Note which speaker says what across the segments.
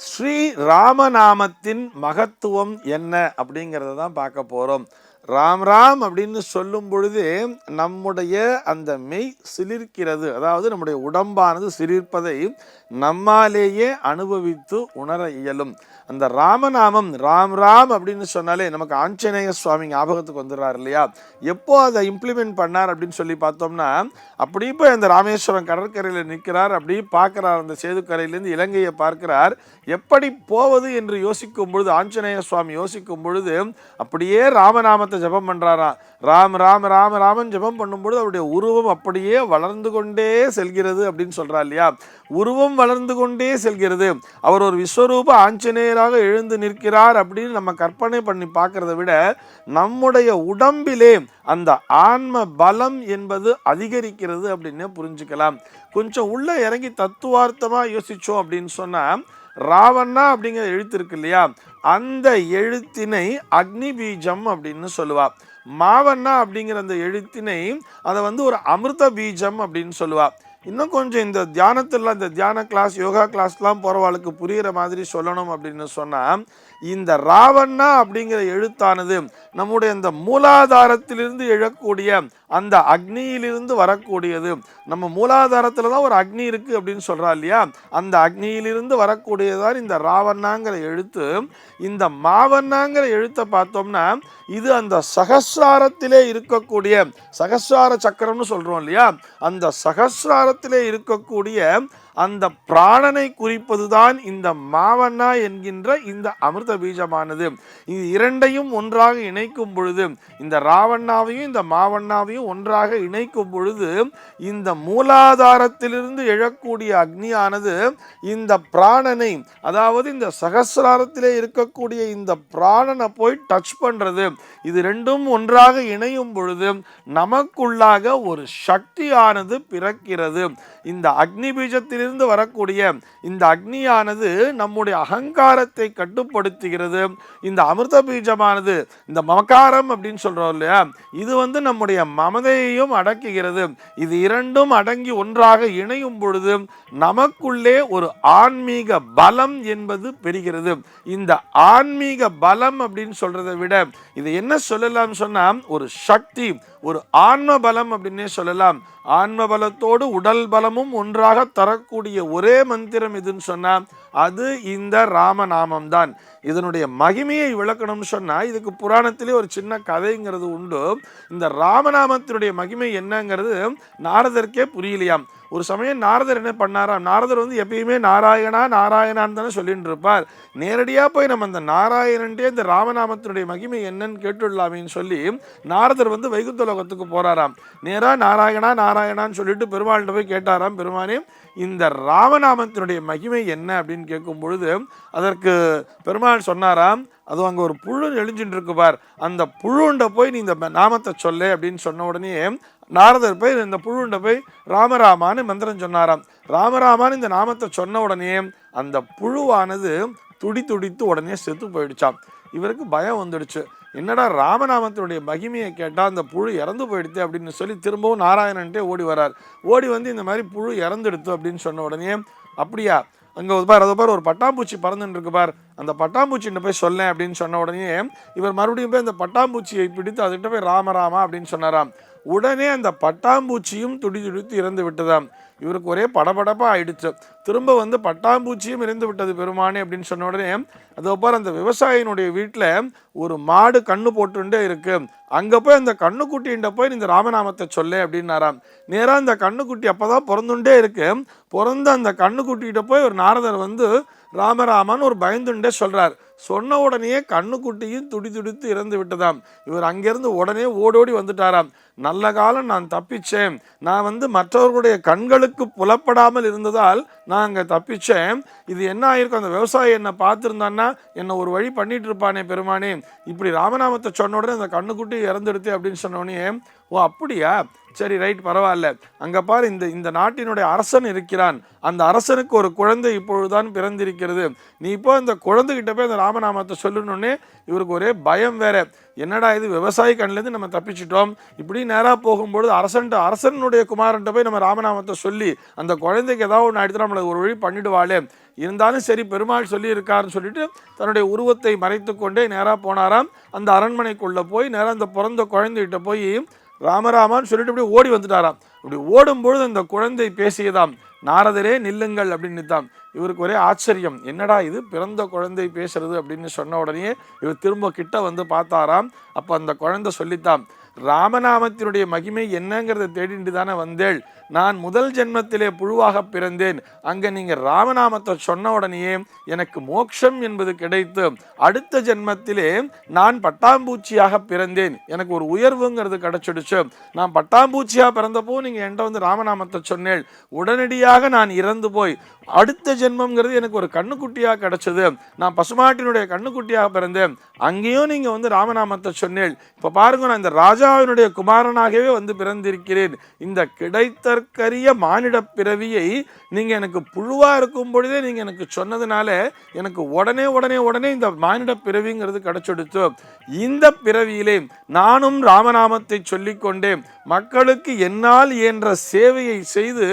Speaker 1: ஸ்ரீ ராமநாமத்தின் மகத்துவம் என்ன அப்படிங்கிறத தான் பார்க்க போகிறோம். ராம் ராம் அப்படின்னு சொல்லும் பொழுது நம்முடைய அந்த மெய் சிலிர்க்கிறது. அதாவது நம்முடைய உடம்பானது சிலிர்ப்பதை நம்மாலேயே அனுபவித்து உணர இயலும். அந்த ராமநாமம் ராம் ராம் அப்படின்னு சொன்னாலே நமக்கு ஆஞ்சநேய சுவாமி ஞாபகத்துக்கு வந்துடுறார் இல்லையா? எப்போ அதை இம்ப்ளிமெண்ட் பண்ணார் அப்படின்னு சொல்லி பார்த்தோம்னா, அப்படி போய் அந்த ராமேஸ்வரம் கடற்கரையில் நிற்கிறார், அப்படி பார்க்குறார், அந்த சேதுக்கரையிலேருந்து இலங்கையை பார்க்கிறார். எப்படி போவது என்று யோசிக்கும் பொழுது, ஆஞ்சநேய சுவாமி யோசிக்கும் பொழுது அப்படியே ராமநாமத்தை ஜபம் பண்றாராம். ராம் ராம் ராம ராமன் ஜபம் பண்ணும்பொழுது அவருடைய உருவம் அப்படியே வளர்ந்து கொண்டே செல்கிறது அப்படின்னு சொல்றா இல்லையா? உருவம் வளர்ந்து கொண்டே செல்கிறது. அவர் ஒரு விஸ்வரூப ஆஞ்சநேயராக எழுந்து நிற்கிறார் அப்படின்னு நம்ம கற்பனை பண்ணி பார்க்கறத விட நம்முடைய உடம்பிலே அந்த ஆன்ம பலம் என்பது அதிகரிக்கிறது அப்படின்னு புரிஞ்சுக்கலாம். கொஞ்சம் உள்ள இறங்கி தத்துவார்த்தமா யோசிச்சோம் அப்படின்னு சொன்னா, ராவண்ணா அப்படிங்கிற எழுத்து இருக்கு இல்லையா? அந்த எழுத்தினை அக்னி பீஜம் அப்படின்னு சொல்லுவா. மாவண்ணா அப்படிங்கிற அந்த எழுத்தினை அதை ஒரு அமிர்த பீஜம் அப்படின்னு சொல்லுவா. இன்னும் கொஞ்சம் இந்த தியானத்துல, இந்த தியான கிளாஸ், யோகா கிளாஸ்லாம் போறவாளுக்கு புரிகிற மாதிரி சொல்லணும் அப்படின்னு சொன்னா, இந்த ராவண்ணா அப்படிங்கிற எழுத்தானது நம்முடைய இந்த மூலாதாரத்திலிருந்து எழக்கூடிய அந்த அக்னியிலிருந்து வரக்கூடியது. நம்ம மூலாதாரத்துல தான் ஒரு அக்னி இருக்கு அப்படின்னு சொல்றா இல்லையா? அந்த அக்னியிலிருந்து வரக்கூடியதான் இந்த ராவண்ணாங்கிற எழுத்து. இந்த மாவண்ணாங்கிற எழுத்தை பார்த்தோம்னா, இது அந்த சகஸ்ராரத்திலே இருக்கக்கூடிய, சகஸ்ரார சக்கரம்னு சொல்றோம் இல்லையா? அந்த சகஸ்ராரத்திலே இருக்கக்கூடிய அந்த பிராணனை குறிப்பதுதான் இந்த மாவண்ணா என்கின்ற இந்த அமிர்த பீஜமானது. இது இரண்டையும் ஒன்றாக இணைக்கும் பொழுது, இந்த ராவண்ணாவையும் இந்த மாவண்ணாவையும் ஒன்றாக இணைக்கும் பொழுது, இந்த மூலாதாரத்திலிருந்து எழக்கூடிய அக்னியானது இந்த பிராணனை, அதாவது இந்த சகஸ்ராரத்திலே இருக்கக்கூடிய இந்த பிராணனை போய் டச் பண்றது. இது ரெண்டும் ஒன்றாக இணையும் பொழுது நமக்குள்ளாக ஒரு சக்தியானது பிறக்கிறது. இந்த அக்னி பீஜத்திலிருந்து வரக்கூடிய இந்த அக்னியானது நம்முடைய அகங்காரத்தை கட்டுப்படுத்துகிறது. இந்த அமிர்த பீஜமானது, இந்த மமகாரம் அப்படின்னு சொல்றோம் இல்லையா, இது நம்முடைய மமதையையும் அடக்குகிறது. இது இரண்டும் அடங்கி ஒன்றாக இணையும் பொழுது நமக்குள்ளே ஒரு ஆன்மீக பலம் என்பது பெறுகிறது. இந்த ஆன்மீக பலம் அப்படின்னு சொல்றதை விட இது என்ன சொல்லலாம் சொன்னா, ஒரு சக்தி, ஒரு ஆன்ம பலம் அப்படின்னே சொல்லலாம். ஆன்ம பலத்தோடு உடல் பலமும் ஒன்றாக தரக்கூடிய ஒரே மந்திரம் எதுன்னு சொன்னா, அது இந்த ராமநாமம் தான். இதனுடைய மகிமையை விளக்கணும்னு சொன்னா, இதுக்கு புராணத்திலே ஒரு சின்ன கதைங்கிறது உண்டு. இந்த ராமநாமத்தினுடைய மகிமை என்னங்கிறது நாரதருக்கே புரியலையாம். ஒரு சமயம் நாரதர் என்ன பண்ணாராம், நாரதர் எப்பயுமே நாராயணா நாராயணான்னு தானே சொல்லிட்டு இருப்பார். நேரடியாக போய் நம்ம அந்த நாராயணன்ட்டே இந்த ராமநாமத்தினுடைய மகிமை என்னன்னு கேட்டுடலாமேன்னு சொல்லி நாரதர் வைகுந்த லோகத்துக்கு போறாராம். நேராக நாராயணா நாராயணான்னு சொல்லிட்டு பெருமாள்கிட்ட போய் கேட்டாராம், பெருமானே இந்த ராமநாமத்தினுடைய மகிமை என்ன அப்படின்னு கேட்கும் பொழுது அதற்கு பெருமாள் சொன்னாராம், அது அங்கே ஒரு புழு எழுஞ்சின்னு இருக்கு பார், அந்த புழுண்ட போய் நீ இந்த நாமத்தை சொல்லு அப்படின்னு சொன்ன உடனே நாரதர் போய் இந்த புழுண்ட போய் ராமராமான்னு மந்திரம் சொன்னாராம். ராமராமான்னு இந்த நாமத்தை சொன்ன உடனே அந்த புழுவானது துடி துடித்து உடனே செத்து போயிடுச்சாம். இவருக்கு பயம் வந்துடுச்சு. என்னடா ராமநாமத்தினுடைய மகிமையை கேட்டால் அந்த புழு இறந்து போயிடுது அப்படின்னு சொல்லி திரும்பவும் நாராயணன்ட்டே ஓடி வரார். ஓடி இந்த மாதிரி புழு இறந்துடுத்து அப்படின்னு சொன்ன உடனே, அப்படியா, அங்கே அதை பார் ஒரு பட்டாம்பூச்சி பறந்துட்டு இருக்கு பார், அந்த பட்டாம்பூச்சின்னு போய் சொல்லேன் அப்படின்னு சொன்ன உடனே இவர் மறுபடியும் போய் அந்த பட்டாம்பூச்சியை பிடித்து அதுகிட்ட போய் ராமராமா அப்படின்னு சொன்னாராம். உடனே அந்த பட்டாம்பூச்சியும் துடி துடித்து இறந்து விட்டதாம். இவருக்கு ஒரே படபடப்பா ஆயிடுச்சு. திரும்ப பட்டாம்பூச்சியும் இறந்து விட்டது பெருமானே அப்படின்னு சொன்ன உடனே அதோ பார் அந்த விவசாயினுடைய வீட்டில் ஒரு மாடு கண்ணு போட்டுட்டே இருக்கு, அங்கே போய் அந்த கண்ணுக்குட்டின்ட்ட போய் இந்த ராமநாமத்தை சொல்ல அப்படின்னாராம். நேராக அந்த கண்ணுக்குட்டி அப்போதான் பிறந்துட்டே இருக்கு. பிறந்த அந்த கண்ணுக்குட்டிகிட்ட போய் ஒரு நாரதர் ராமராமான்னு ஒரு பயந்துண்டே சொல்றார். சொன்ன உடனே கண்ணுக்குட்டியும் துடி துடித்து இறந்து விட்டதாம். இவர் அங்கிருந்து உடனே ஓடோடி வந்துட்டாராம். நல்ல காலம் நான் தப்பிச்சேன், நான் மற்றவர்களுடைய கண்களுக்கு புலப்படாமல் இருந்ததால் நான் அங்கே தப்பிச்சேன். இது என்ன ஆயிருக்கும், அந்த விவசாயி என்னை பார்த்துருந்தான்னா என்னை ஒரு வழி பண்ணிட்டு இருப்பானே பெருமானே, இப்படி ராமநாமத்தை சொன்ன உடனே அந்த கண்ணுக்குட்டி இறந்துடுத்து அப்படின்னு சொன்ன உடனே, ஓ அப்படியா, சரி ரைட் பரவாயில்ல, அங்க பாரு இந்த இந்த நாட்டினுடைய அரசன் இருக்கிறான், அந்த அரசனுக்கு ஒரு குழந்தை இப்பொழுதுதான் பிறந்திருக்கிறது, நீ இப்போ இந்த குழந்தைகிட்ட போய் அந்த ராமநாமத்தை சொல்லணுன்னே இவருக்கு ஒரே பயம் வேற. என்னடா இது, விவசாயி கண்ணிலேருந்து நம்ம தப்பிச்சிட்டோம், இப்படி நேராக போகும்பொழுது அரசனுடைய குமாரன்ட்ட போய் நம்ம ராமநாமத்தை சொல்லி அந்த குழந்தைக்கு ஏதாவது ஒன்று ஆயிடுத்து நம்மளுக்கு ஒரு வழி பண்ணிடுவாளே, இருந்தாலும் சரி பெருமாள் சொல்லி இருக்காருன்னு சொல்லிட்டு தன்னுடைய உருவத்தை மறைத்து கொண்டே நேராக போனாராம். அந்த அரண்மனைக்குள்ளே போய் நேராக அந்த பிறந்த குழந்தைகிட்ட போய் ராமராமான்னு சொல்லிட்டு இப்படி ஓடி வந்துட்டாராம். இப்படி ஓடும்பொழுது அந்த குழந்தை பேசியதாம், நாரதரே நில்லுங்கள் அப்படின்னு தான். இவருக்கு ஒரே ஆச்சரியம், என்னடா இது பிறந்த குழந்தை பேசுறது அப்படின்னு சொன்ன உடனே இவர் திரும்ப கிட்ட வந்து பார்த்தாராம். அப்போ அந்த குழந்தை சொல்லித்தான், ராமநாமத்தினுடைய மகிமை என்னங்கிறத தேடிட்டு தானே வந்தேள், நான் முதல் ஜென்மத்திலே புழுவாக பிறந்தேன், அங்கே நீங்கள் ராமநாமத்தை சொன்ன உடனேயே எனக்கு மோட்சம் என்பது கிடைத்து அடுத்த ஜென்மத்திலே நான் பட்டாம்பூச்சியாக பிறந்தேன், எனக்கு ஒரு உயர்வுங்கிறது கிடைச்சிடுச்சு, நான் பட்டாம்பூச்சியாக பிறந்தப்போ நீங்கள் என்கிட்ட வந்து ராமநாமத்தை சொன்னேன், உடனடியாக நான் இறந்து போய் அடுத்த ஜென்மங்கிறது எனக்கு ஒரு கண்ணுக்குட்டியாக கிடைச்சது, நான் பசுமாட்டினுடைய கண்ணுக்குட்டியாக பிறந்தேன், அங்கேயும் நீங்கள் வந்து ராமநாமத்தை சொன்னேன், இப்போ பாருங்க நான் இந்த ராஜாவினுடைய குமாரனாகவே வந்து பிறந்திருக்கிறேன், இந்த கிடைத்தற்கரிய மானிட பிறவியை நீங்கள் எனக்கு புழுவாக இருக்கும் பொழுதே நீங்கள் எனக்கு சொன்னதுனால எனக்கு உடனே உடனே உடனே இந்த மானிட பிறவிங்கிறது கிடைச்செடுத்து, இந்த பிறவியிலே நானும் ராமநாமத்தை சொல்லிக்கொண்டே மக்களுக்கு என்னால் என்ற சேவையை செய்து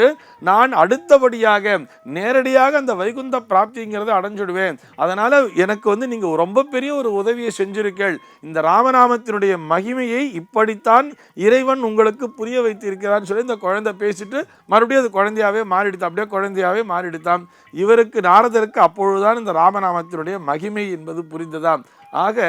Speaker 1: நான் அடுத்தபடியாக நேரடியாக அந்த வைகுந்த பிராப்திங்கிறத அடைஞ்சிடுவேன், அதனால எனக்கு வந்து நீங்க ரொம்ப பெரிய ஒரு உதவியை செஞ்சிருக்கீள், இந்த ராமநாமத்தினுடைய மகிமையை இப்படித்தான் இறைவன் உங்களுக்கு புரிய வைத்திருக்கிறான்னு சொல்லி இந்த குழந்தை பேசிட்டு மறுபடியும் அது குழந்தையாவே மாறிடுத்தான், அப்படியே குழந்தையாவே மாறிடுத்தான். இவருக்கு நாரதருக்கு அப்பொழுதுதான் இந்த ராமநாமத்தினுடைய மகிமை என்பது புரிந்ததாம். ஆக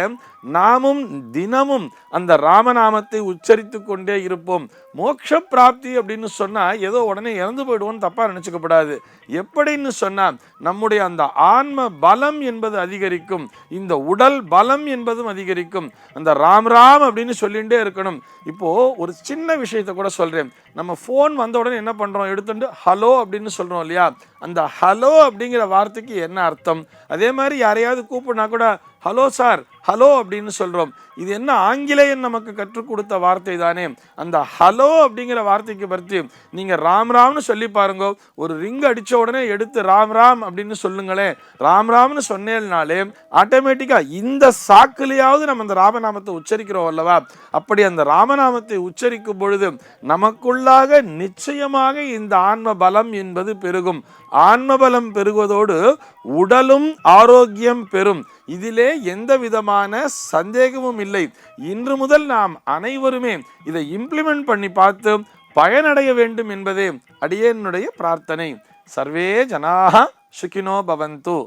Speaker 1: நாமும் தினமும் அந்த ராமநாமத்தை உச்சரித்து கொண்டே இருப்போம். மோட்ச பிராப்தி அப்படின்னு சொன்னா ஏதோ உடனே இறந்து போயிடுவோம்னு தப்பா நினைச்சுக்கப்படாது. எப்படின்னு சொன்னா நம்முடைய அந்த ஆன்ம பலம் என்பது அதிகரிக்கும், இந்த உடல் பலம் என்பதும் அதிகரிக்கும். அந்த ராம் ராம் அப்படின்னு சொல்லிகிட்டே இருக்கணும். இப்போ ஒரு சின்ன விஷயத்த கூட சொல்றேன், நம்ம ஃபோன் வந்த உடனே என்ன பண்றோம், எடுத்துட்டு ஹலோ அப்படின்னு சொல்றோம் இல்லையா, அந்த ஹலோ அப்படிங்கிற வார்த்தைக்கு என்ன அர்த்தம்? அதே மாதிரி யாரையாவது கூப்பிடுனா கூட ஹலோ சார், ஹலோ அப்படின்னு சொல்றோம். இது என்ன ஆங்கிலேயன் நமக்கு கற்றுக் கொடுத்த வார்த்தை தானே. அந்த ஹலோ அப்படிங்கிற வார்த்தைக்கு பற்றி நீங்க ராம் ராம்னு சொல்லி பாருங்க. ஒரு ரிங் அடிச்ச உடனே எடுத்து ராம் ராம் அப்படின்னு சொல்லுங்களேன். ராம் ராம்னு சொன்னேன்னாலே ஆட்டோமேட்டிக்கா இந்த சாக்குலையாவது நம்ம அந்த ராமநாமத்தை உச்சரிக்கிறோம் அல்லவா. அப்படி அந்த ராமநாமத்தை உச்சரிக்கும் பொழுது நமக்குள்ளாக நிச்சயமாக இந்த ஆன்ம பலம் என்பது பெருகும். ஆன்ம பலம் பெருகுவதோடு உடலும் ஆரோக்கியம் பெறும். இதிலே எந்த விதமான சந்தேகமும் இல்லை. இன்று முதல் நாம் அனைவருமே இதை இம்ப்ளிமெண்ட் பண்ணி பார்த்து பயனடைய வேண்டும் என்பதே அடியேனுடைய பிரார்த்தனை. சர்வே ஜனாஹ சுகினோ பவந்து.